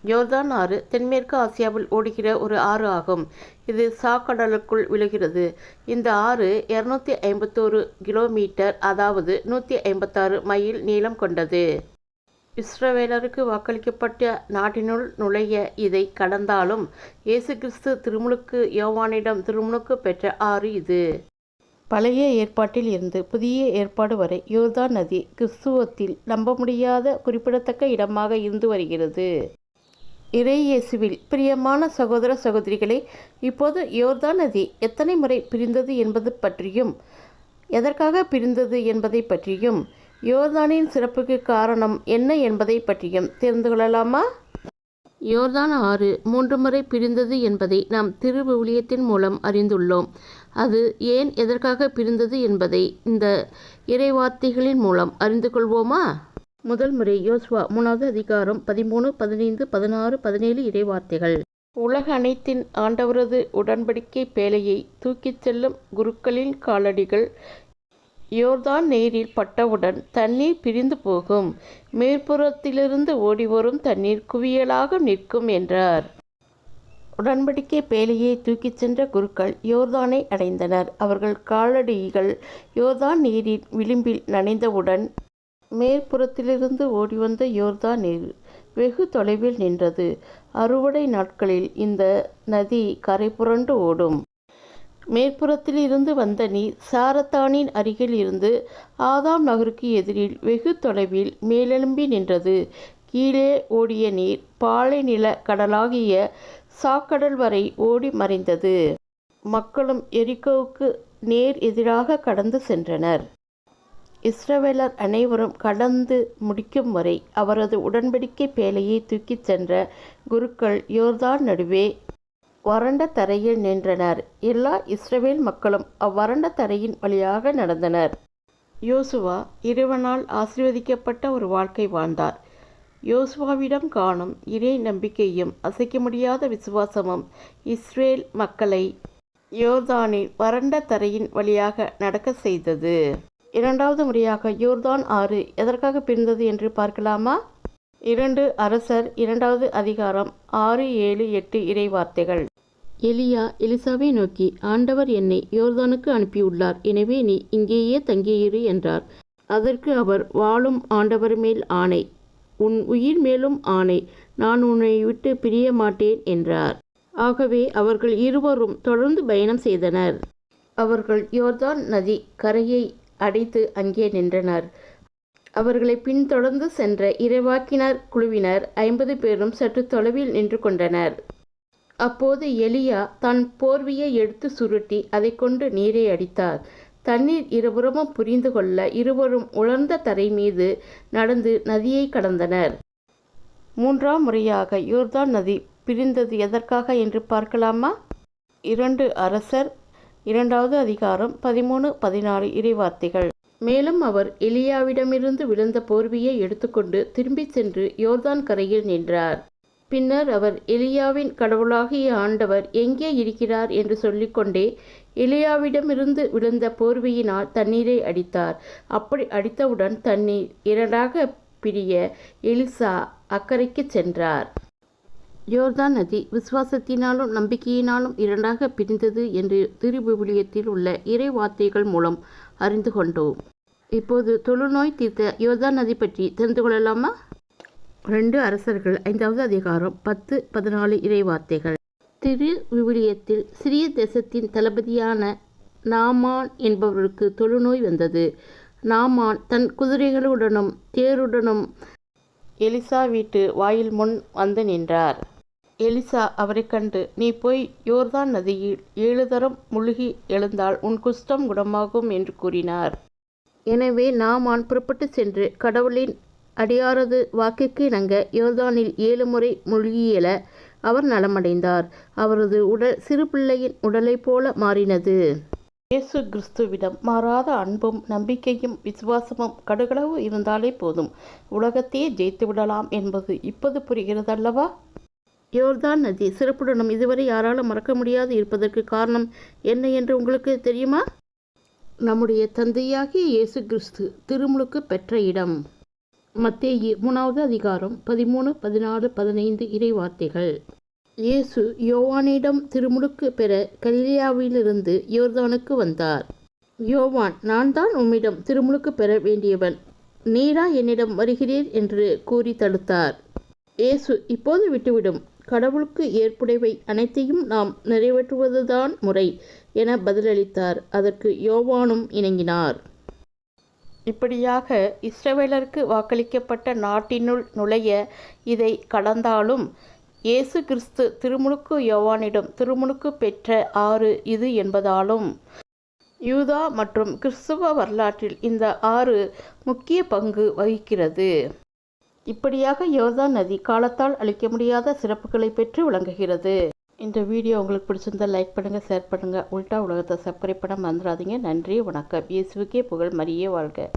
யோர்தான் ஆறு தென்மேற்கு ஆசியாவில் ஓடுகிற ஒரு ஆறு ஆகும். இது சாக்கடலுக்குள் விழுகிறது. இந்த ஆறு 251 கிலோமீட்டர், அதாவது 156 மைல் நீளம் கொண்டது. இஸ்ரவேலருக்கு வாக்களிக்கப்பட்ட நாட்டினுள் நுழைய இதை கடந்தாலும் இயேசு கிறிஸ்து திருமுழுக்கு யோவானிடம் திருமுழுக்கு பெற்ற ஆறு இது. பழைய ஏற்பாட்டில் இருந்து புதிய ஏற்பாடு வரை யோர்தான் நதி கிறிஸ்துவத்தில் நம்ப முடியாத குறிப்பிடத்தக்க இடமாக இருந்து வருகிறது. இறை இயேசுவில் பிரியமான சகோதர சகோதரிகளே, இப்போது யோர்தான் நதி எத்தனை முறை பிரிந்தது என்பது பற்றியும், எதற்காக பிரிந்தது என்பதை பற்றியும், யோர்தானின் சிறப்புக்கு காரணம் என்ன என்பதை பற்றியும் தெரிந்து கொள்ளலாமா? யோர்தான் ஆறு 3 முறை பிரிந்தது என்பதை நாம் திருவிவிலியத்தின் மூலம் அறிந்துள்ளோம். அது ஏன் எதற்காக பிரிந்தது என்பதை இந்த இறைவார்த்தைகளின் மூலம் அறிந்து கொள்வோமா? முதல் முறை யோசுவா 3வது அதிகாரம் 13, 15, 16, 17 இறைவார்த்தைகள். உலக அனைத்தின் ஆண்டவரது உடன்படிக்கை பேழையை தூக்கிச் செல்லும் குருக்களின் காலடிகள் யோர்தான் நீரில் பட்டவுடன் தண்ணீர் பிரிந்து போகும். மேற்புறத்திலிருந்து ஓடிவரும் தண்ணீர் குவியலாக நிற்கும் என்றார். உடன்படிக்கை பேழையை தூக்கிச் சென்ற குருக்கள் யோர்தானை அடைந்தனர். அவர்கள் காலடிகள் யோர்தான் நீரின் விளிம்பில் நனைந்தவுடன் மேற்புறத்திலிருந்து ஓடிவந்த யோர்தான் நீர் வெகு தொலைவில் நின்றது. அறுவடை நாட்களில் இந்த நதி கரை புரண்டு ஓடும். மேற்புறத்தில் இருந்து வந்த நீர் சாரத்தானின் அருகில் இருந்து ஆதாம் நகருக்கு எதிரில் வெகு தொலைவில் மேலெழும்பி நின்றது. கீழே ஓடிய நீர் பாலை நில கடலாகிய சாக்கடல் வரை ஓடி மறைந்தது. மக்களும் எரிகோவுக்கு நேர் எதிராக கடந்து சென்றனர். இஸ்ரவேலர் அனைவரும் கடந்து முடிக்கும் வரை அவரது உடன்படிக்கை பேழையை தூக்கிச் சென்ற குருக்கள் யோர்தான் நடுவே வறண்ட தரையில் நின்றனர். எல்லா இஸ்ரவேல் மக்களும் அவ்வறண்ட தரையின் வழியாக நடந்தனர். யோசுவா இறைவனால் ஆசீர்வதிக்கப்பட்ட ஒரு வாழ்க்கை வாழ்ந்தார். யோசுவாவிடம் காணும் இறை நம்பிக்கையும் அசைக்க முடியாத விசுவாசமும் இஸ்ரேல் மக்களை யோர்தானின் வறண்ட தரையின் வழியாக நடக்க செய்தது. இரண்டாவது முறையாக யோர்தான் ஆறு எதற்காக பிரிந்தது என்று பார்க்கலாமா? 2 அரசர் 2வது அதிகாரம் 6, 7, 8 இறைவார்த்தைகள். எலியா எலிசாவை நோக்கி, ஆண்டவர் என்னை யோர்தானுக்கு அனுப்பியுள்ளார், எனவே நீ இங்கேயே தங்கியிரு என்றார். அதற்கு அவர், வாழும் ஆண்டவர் மேல் ஆணை, உன் உயிர் மேலும் ஆணை, நான் உன்னை விட்டு பிரிய மாட்டேன் என்றார். ஆகவே அவர்கள் இருவரும் தொடர்ந்து பயணம் செய்தனர். அவர்கள் யோர்தான் நதி கரையை அடைத்து அங்கே நின்றனர். அவர்களை பின்தொடர்ந்து சென்ற இறைவாக்கினர் குழுவினர் 50 பேரும் சற்று தொலைவில் நின்று கொண்டனர். அப்போது எலியா தன் போர்வையை எடுத்து சுருட்டி அதை கொண்டு நீரை அடித்தார். தண்ணீர் இருபுறமும் புரிந்து கொள்ள இருவரும் உலர்ந்த தரை மீது நடந்து நதியை கடந்தனர். 3ஆம் முறையாக யோர்தான் நதி பிரிந்தது எதற்காக என்று பார்க்கலாமா? 2 அரசர் 2வது அதிகாரம் 13, 16 இறைவார்த்தைகள். மேலும் அவர் எலியாவிடமிருந்து விழுந்த போர்வையை எடுத்துக்கொண்டு திரும்பிச் சென்று யோர்தான் கரையில் நின்றார். பின்னர் அவர், எலியாவின் கடவுளாகிய ஆண்டவர் எங்கே இருக்கிறார் என்று சொல்லிக்கொண்டே எலியாவிடமிருந்து விழுந்த போர்வையினால் தண்ணீரை அடித்தார். அப்படி அடித்தவுடன் தண்ணீர் 2ஆக பிரிய எலிசா அக்கறைக்கு சென்றார். யோர்தான் நதி விசுவாசத்தினாலும் நம்பிக்கையினாலும் 2ஆக பிரிந்தது என்று திருவிவிலியத்தில் உள்ள இறை வார்த்தைகள் மூலம் அறிந்து கொண்டோம். இப்போது தொழுநோய் தீர்த்த யோர்தான் நதி பற்றி தெரிந்து கொள்ளலாமா? 2 அரசர்கள் 5வது அதிகாரம் 10, 14 இறை வார்த்தைகள். திருவிவிலியத்தில் சிறிய தேசத்தின் தளபதியான நாமான் என்பவருக்கு தொழுநோய் வந்தது. நாமான் தன் குதிரைகளுடனும் தேருடனும் எலிசா வீட்டு வாயில் முன் வந்து நின்றார். எலிசா அவரை கண்டு, நீ போய் யோர்தான் நதியில் 7 தரம் முழுகி எழுந்தால் உன் குஷ்டம் குணமாகும் என்று கூறினார். எனவே நாமான் புறப்பட்டு சென்று கடவுளின் அடியாரது வாக்குக்கு இணங்க யோர்தானில் 7 முறை மூழ்கி எழ அவர் நலமடைந்தார். அவரது உடல் சிறு பிள்ளையின் உடலைப் போல மாறினது. இயேசு கிறிஸ்துவிடம் மாறாத அன்பும் நம்பிக்கையும் விசுவாசமும் கடுகளவு இருந்தாலே போதும், உலகத்தையே ஜெயித்து விடலாம் என்பது இப்போது புரிகிறதல்லவா? யோர்தான் நதி சிறப்புடனும் இதுவரை யாராலும் மறக்க முடியாது இருப்பதற்கு காரணம் என்ன என்று உங்களுக்கு தெரியுமா? நம்முடைய தந்தையாகிய இயேசு கிறிஸ்து திருமுழுக்கு பெற்ற இடம். மத்தேயு 3வது அதிகாரம் 13, 14, 15 இறைவார்த்தைகள். இயேசு யோவானிடம் திருமுழுக்கு பெற கலிலேயாவிலிருந்து யோர்தானுக்கு வந்தார். யோவான், நான் தான் உம்மிடம் திருமுழுக்கு பெற வேண்டியவன், நீரா என்னிடம் வருகிறீர் என்று கூறி தடுத்தார். இயேசு, இப்போது விட்டுவிடும், கடவுளுக்கு ஏற்புடையவை அனைத்தையும் நாம் நிறைவேற்றுவதுதான் முறை என பதிலளித்தார். அதற்கு யோவானும் இணங்கினார். இப்படியாக இஸ்ரவேலருக்கு வாக்களிக்கப்பட்ட நாட்டினுள் நுழைய இதை கடந்தாலும் இயேசு கிறிஸ்து திருமுழுக்கு யோவானிடம் திருமுழுக்கு பெற்ற ஆறு இது என்பதாலும் யூதா மற்றும் கிறிஸ்துவ வரலாற்றில் இந்த ஆறு முக்கிய பங்கு வகிக்கிறது. இப்படியாக யோர்தான் நதி காலத்தால் அழிக்க முடியாத சிறப்புகளை பெற்று விளங்குகிறது. இந்த வீடியோ உங்களுக்கு பிடிச்சிருந்தால் லைக் பண்ணுங்கள், ஷேர் பண்ணுங்கள். உல்டா உலகத்தை சப்ஸ்கிரைப் பண்ண மறந்துடாதீங்க. நன்றி, வணக்கம். இயேசுவுக்கே புகழ், மரியே வாழ்க.